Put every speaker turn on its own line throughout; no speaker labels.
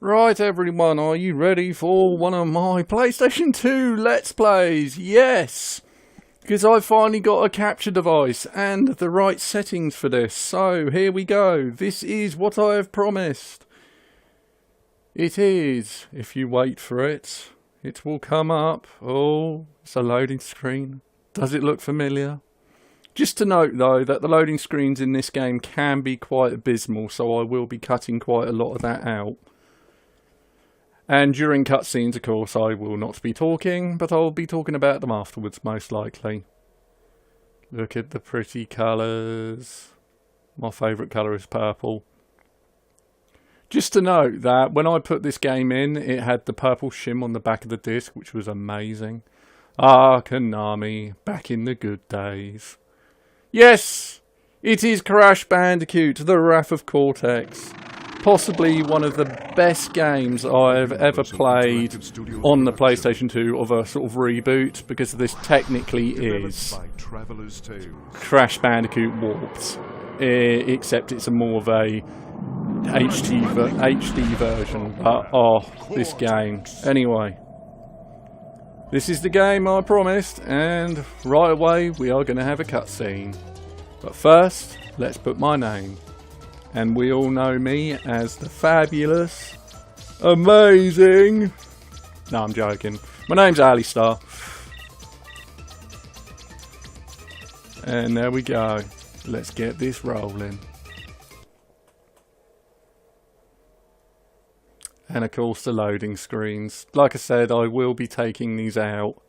Right everyone, are you ready for one of my PlayStation 2 Let's Plays? Yes! Because I've finally got a capture device and the right settings for this. So here we go. This is what I have promised. It is. If you wait for it, it will come up. Oh, it's a loading screen. Does it look familiar? Just to note though that the loading screens in this game can be quite abysmal, so I will be cutting quite a lot of that out. And during cutscenes, of course, I will not be talking, but I'll be talking about them afterwards, most likely. Look at the pretty colours. My favourite colour is purple. Just to note that when I put this game in, it had the purple shim on the back of the disc, which was amazing. Ah, Konami, back in the good days. Yes, it is Crash Bandicoot, The Wrath of Cortex. Possibly one of the best games I've ever played on the PlayStation 2 of a sort of reboot, because this technically is Crash Bandicoot Warped, except it's a more of a HD version. But oh, this game. Anyway, this is the game I promised, and right away we are going to have a cutscene. But first, let's put my name. And we all know me as the fabulous, amazing... No, I'm joking. My name's Alistar. And there we go. Let's get this rolling. And of course the loading screens. Like I said, I will be taking these out,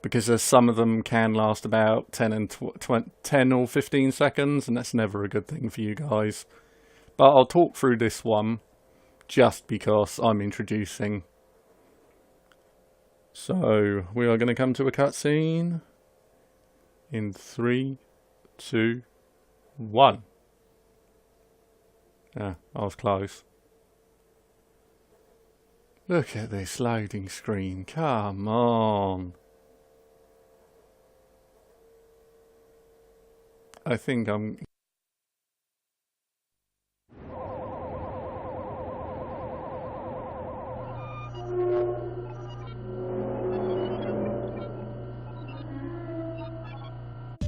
because some of them can last about 10 or 15 seconds, and that's never a good thing for you guys. But I'll talk through this one, just because I'm introducing. So, we are going to come to a cutscene in 3, 2, 1. Yeah, I was close. Look at this loading screen, come on. I think I'm...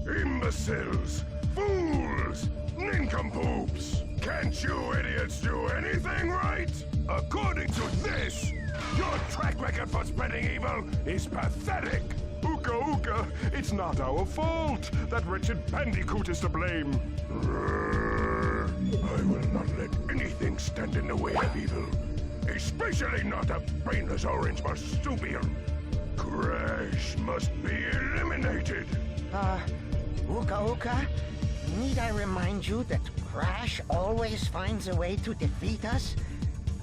Imbeciles! Fools! Nincompoops! Can't you idiots do anything right? According to this, your track record for spreading evil is pathetic! Ooka ooka, it's not our fault. That wretched Bandicoot is to blame. I will not let anything stand in the way of evil. Especially not a brainless orange marsupial. Crash must be eliminated.
Ooka ooka, need I remind you that Crash always finds a way to defeat us?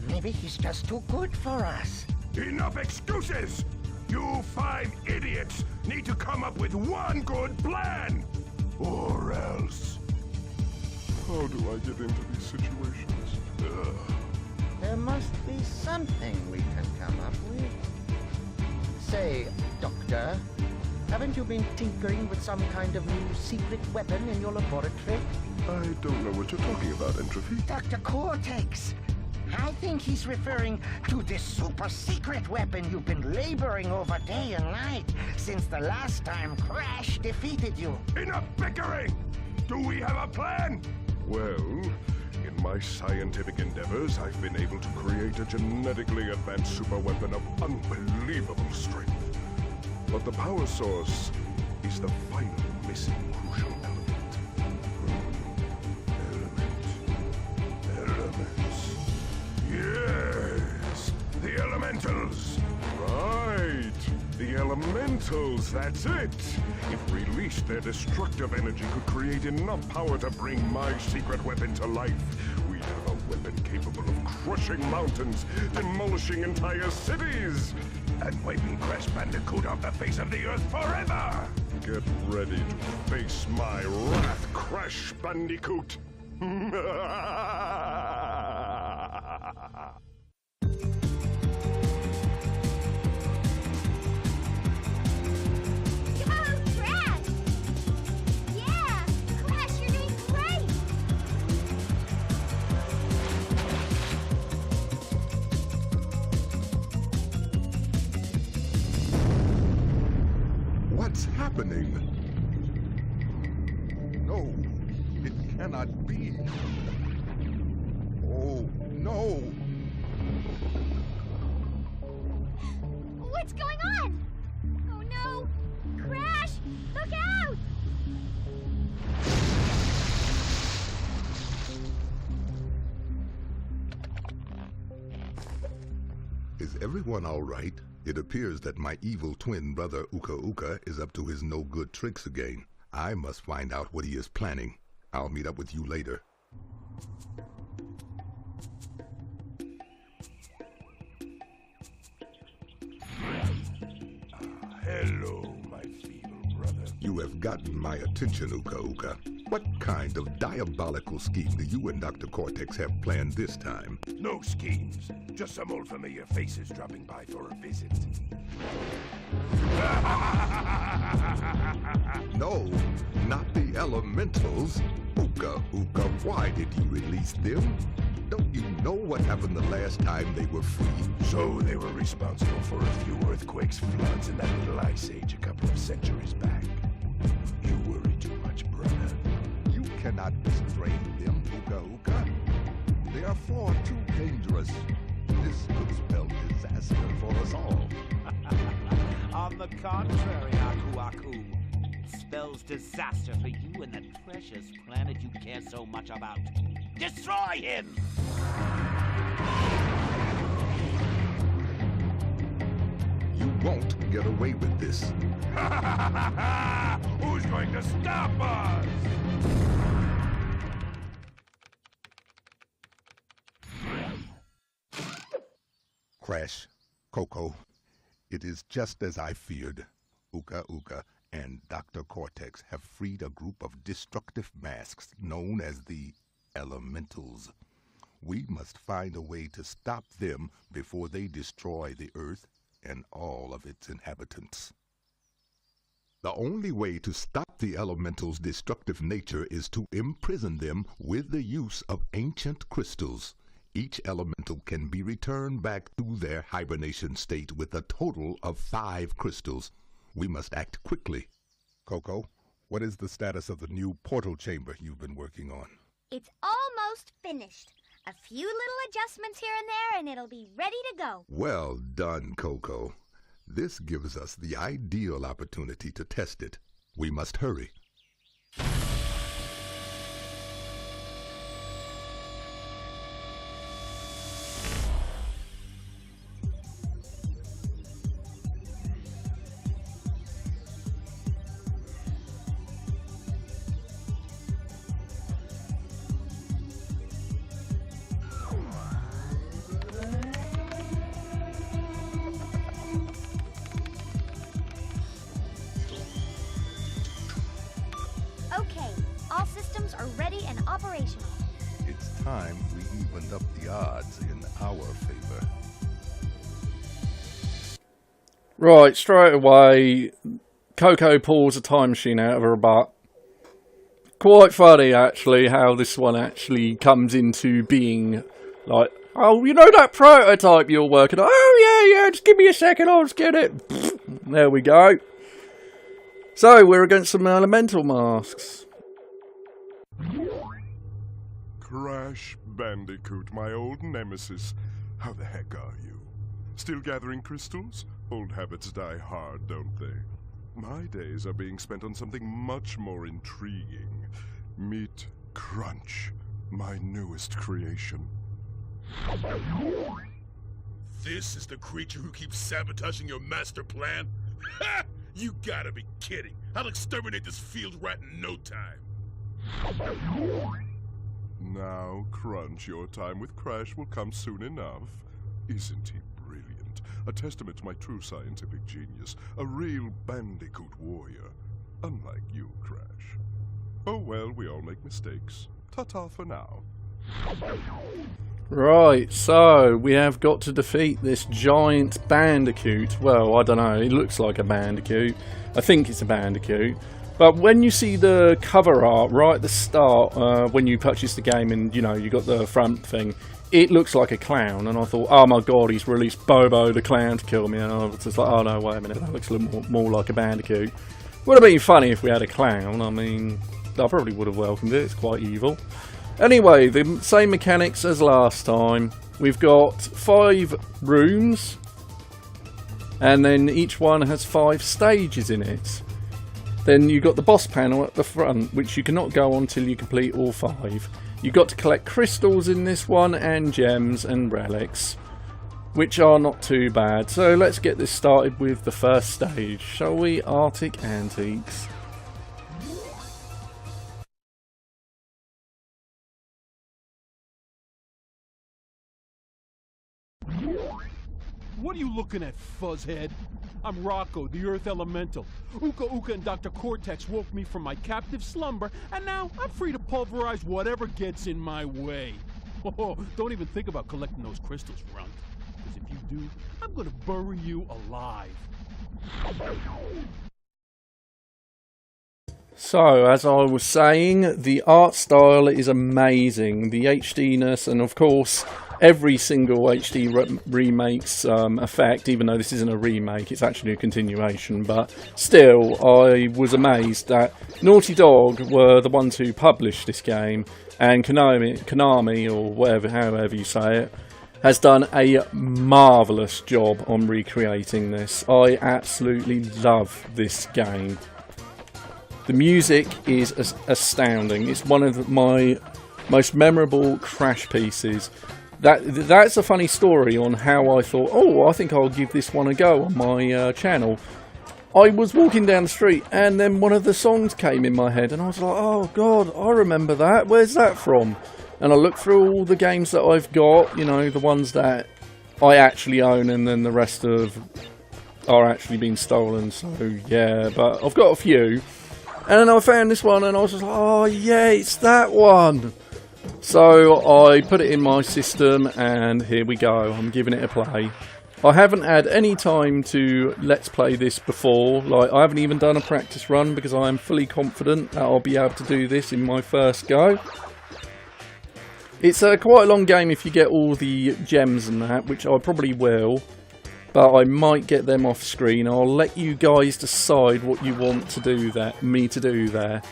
Maybe he's just too good for us.
Enough excuses! You 5 idiots need to come up with one good plan! Or else... How do I get into these situations?
There must be something we can come up with. Say, Doctor, haven't you been tinkering with some kind of new secret weapon in your laboratory?
I don't know what you're talking about, Entropy.
Dr. Cortex! I think he's referring to this super secret weapon you've been laboring over day and night since the last time Crash defeated you.
Enough bickering! Do we have a plan? Well, in my scientific endeavors, I've been able to create a genetically advanced super weapon of unbelievable strength. But the power source is the final missing crucial element. Elements. Yes, the elementals. Right, the elementals, that's it. If released, their destructive energy could create enough power to bring my secret weapon to life. We'd have a weapon capable of crushing mountains, demolishing entire cities, and wiping Crash Bandicoot off the face of the earth forever. Get ready to face my wrath, Crash Bandicoot.
happening? No, it cannot be. Oh, no!
What's going on? Oh no! Crash! Look out!
Is everyone all right? It appears that my evil twin brother Uka Uka is up to his no-good tricks again. I must find out what he is planning. I'll meet up with you later.
Hello, my feeble brother.
You have gotten my attention, Uka Uka. What kind of diabolical scheme do you and Dr. Cortex have planned this time?
No schemes, just some old familiar faces dropping by for a visit.
No, not the elementals. Uka Uka, why did you release them? Don't you know what happened the last time they were free?
So they were responsible for a few earthquakes, floods, and that little ice age a couple of centuries back. You worry too much, brother.
You cannot restrain them, Uka Uka. They are far too dangerous. This could spell disaster for us all.
On the contrary, Aku Aku. It spells disaster for you and that precious planet you care so much about. Destroy him!
You won't get away with this.
Who's going to stop us?
Crash, Coco, it is just as I feared. Uka Uka and Dr. Cortex have freed a group of destructive masks known as the Elementals. We must find a way to stop them before they destroy the Earth and all of its inhabitants. The only way to stop the Elementals' destructive nature is to imprison them with the use of ancient crystals. Each elemental can be returned back to their hibernation state with a total of 5 crystals. We must act quickly. Coco, what is the status of the new portal chamber you've been working on?
It's almost finished. A few little adjustments here and there, and it'll be ready to go.
Well done, Coco. This gives us the ideal opportunity to test it. We must hurry.
Okay, all systems are ready and operational.
It's time we evened up the odds in our favor.
Right, straight away, Coco pulls a time machine out of her butt. Quite funny, actually, how this one actually comes into being. Like, oh, you know that prototype you're working on? Oh, yeah, just give me a second, I'll just get it. There we go. So, we're against some elemental masks.
Crash Bandicoot, my old nemesis. How the heck are you? Still gathering crystals? Old habits die hard, don't they? My days are being spent on something much more intriguing. Meet Crunch, my newest creation.
This is the creature who keeps sabotaging your master plan? Ha! You gotta be kidding. I'll exterminate this field rat in no time.
Now, Crunch, your time with Crash will come soon enough. Isn't he brilliant? A testament to my true scientific genius. A real Bandicoot warrior. Unlike you, Crash. Oh well, we all make mistakes. Ta-ta for now.
Right, so we have got to defeat this giant bandicoot. Well, I don't know, it looks like a bandicoot. I think it's a bandicoot. But when you see the cover art right at the start, when you purchase the game and, you know, you got the front thing, it looks like a clown. And I thought, oh my god, he's released Bobo the clown to kill me. And I was just like, oh no, wait a minute, that looks a little more like a bandicoot. Would have been funny if we had a clown. I mean, I probably would have welcomed it. It's quite evil. Anyway, the same mechanics as last time. We've got 5 rooms, and then each one has 5 stages in it. Then you've got the boss panel at the front, which you cannot go on till you complete all 5. You've got to collect crystals in this one, and gems and relics, which are not too bad. So let's get this started with the first stage, shall we? Arctic Antiques.
What are you looking at, fuzzhead? I'm Rocco, the Earth Elemental. Uka Uka and Dr. Cortex woke me from my captive slumber, and now I'm free to pulverize whatever gets in my way. Oh, don't even think about collecting those crystals, Runt. Because if you do, I'm gonna bury you alive.
So, as I was saying, the art style is amazing. The HDness, and of course, every single HD remake's effect, even though this isn't a remake, it's actually a continuation, but still, I was amazed that Naughty Dog were the ones who published this game, and Konami, or whatever, however you say it, has done a marvellous job on recreating this. I absolutely love this game. The music is astounding. It's one of my most memorable Crash pieces. That's a funny story on how I thought, oh, I think I'll give this one a go on my channel. I was walking down the street and then one of the songs came in my head and I was like, oh god, I remember that. Where's that from? And I looked through all the games that I've got, you know, the ones that I actually own, and then the rest of are actually being stolen. So yeah, but I've got a few. And then I found this one and I was just like, oh yeah, it's that one. So I put it in my system and here we go. I'm giving it a play. I haven't had any time to let's play this before. Like, I haven't even done a practice run because I am fully confident that I'll be able to do this in my first go. It's quite a long game if you get all the gems and that, which I probably will. But I might get them off screen. I'll let you guys decide what you want to do me to do there.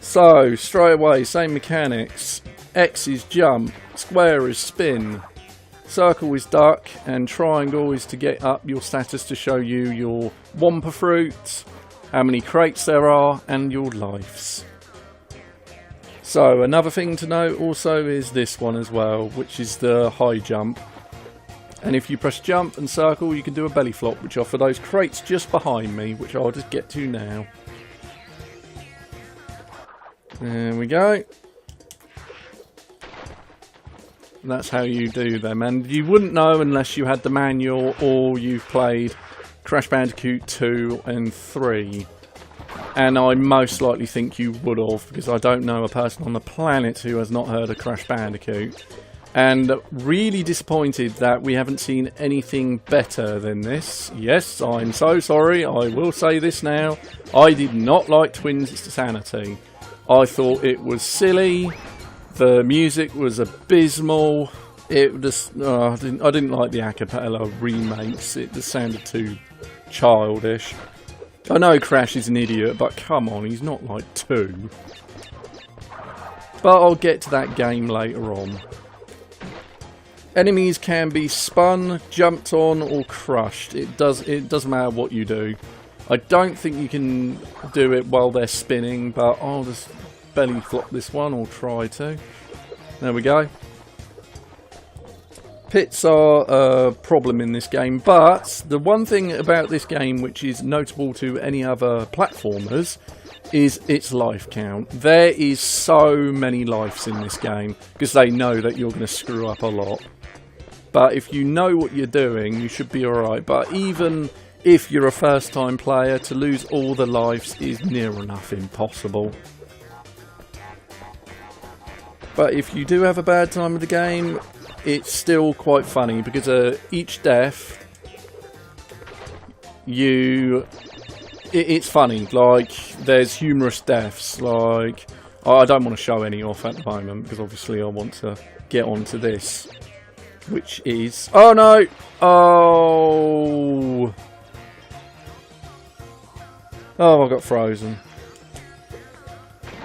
So, straight away, same mechanics. X is jump, square is spin, circle is duck, and triangle is to get up your status to show you your Wampa fruits, how many crates there are, and your lives. So, another thing to note also is this one as well, which is the high jump. And if you press jump and circle, you can do a belly flop, which are for those crates just behind me, which I'll just get to now. There we go. That's how you do them, and you wouldn't know unless you had the manual or you've played Crash Bandicoot 2 and 3. And I most likely think you would have, because I don't know a person on the planet who has not heard of Crash Bandicoot. And really disappointed that we haven't seen anything better than this. Yes, I'm so sorry, I will say this now. I did not like Twinsanity. I thought it was silly. The music was abysmal. It just, I didn't like the a cappella remakes. It just sounded too childish. I know Crash is an idiot, but come on, he's not like 2. But I'll get to that game later on. Enemies can be spun, jumped on, or crushed. It doesn't matter what you do. I don't think you can do it while they're spinning, but I'll just belly flop this one, or try to. There we go. Pits are a problem in this game, but the one thing about this game which is notable to any other platformers is its life count. There is so many lives in this game, because they know that you're going to screw up a lot. But if you know what you're doing, you should be alright. But even if you're a first time player, to lose all the lives is near enough impossible. But if you do have a bad time with the game, it's still quite funny, because each death, it's funny. Like, there's humorous deaths. Like, I don't want to show any off at the moment, because obviously I want to get onto this, which is, oh no, oh, Oh, I got frozen.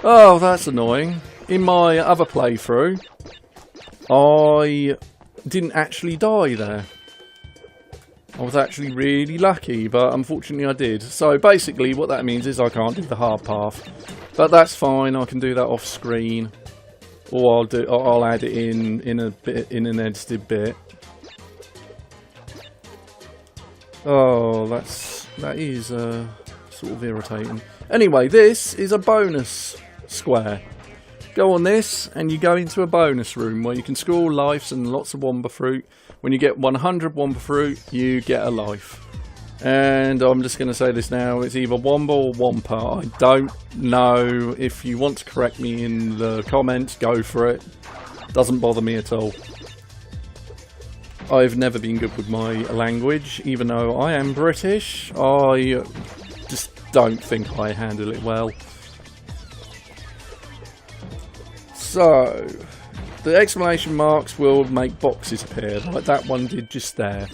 Oh, that's annoying. In my other playthrough, I didn't actually die there. I was actually really lucky, but unfortunately I did. So basically what that means is I can't do the hard path. But that's fine, I can do that off screen. Or I'll add it in an edited bit. Oh, that is sort of irritating. Anyway, this is a bonus square. Go on this and you go into a bonus room where you can score lives and lots of Womba fruit. When you get 100 Womba fruit, you get a life. And I'm just going to say this now, it's either Womba or Wompa. I don't know. If you want to correct me in the comments, go for it. Doesn't bother me at all. I've never been good with my language, even though I am British. I just don't think I handle it well. So, the exclamation marks will make boxes appear, like that one did just there.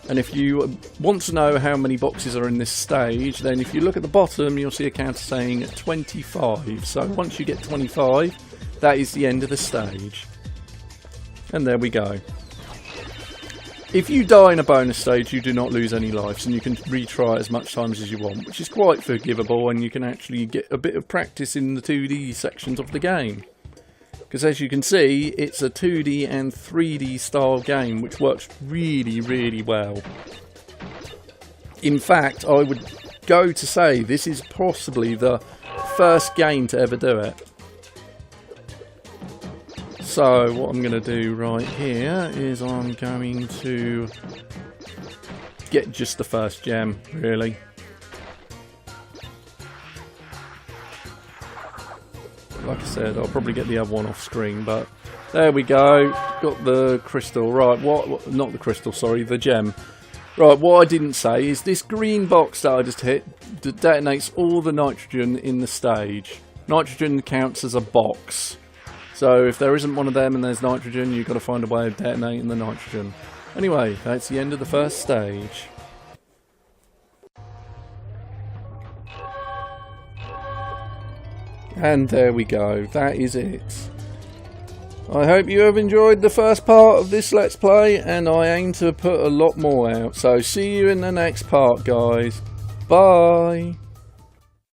And if you want to know how many boxes are in this stage, then if you look at the bottom, you'll see a counter saying 25. So once you get 25, that is the end of the stage. And there we go. If you die in a bonus stage, you do not lose any lives, and you can retry as much times as you want, which is quite forgivable, and you can actually get a bit of practice in the 2D sections of the game. Because as you can see, it's a 2D and 3D style game, which works really, really well. In fact, I would go to say this is possibly the first game to ever do it. So what I'm going to do right here is I'm going to get just the first gem, really. Like I said, I'll probably get the other one off screen, but there we go. Got the crystal. Right, what not the crystal, sorry, the gem. Right, what I didn't say is this green box that I just hit detonates all the nitrogen in the stage. Nitrogen counts as a box. So if there isn't one of them and there's nitrogen, you've got to find a way of detonating the nitrogen. Anyway, that's the end of the first stage. And there we go, that is it. I hope you have enjoyed the first part of this Let's Play, and I aim to put a lot more out. So see you in the next part, guys. Bye!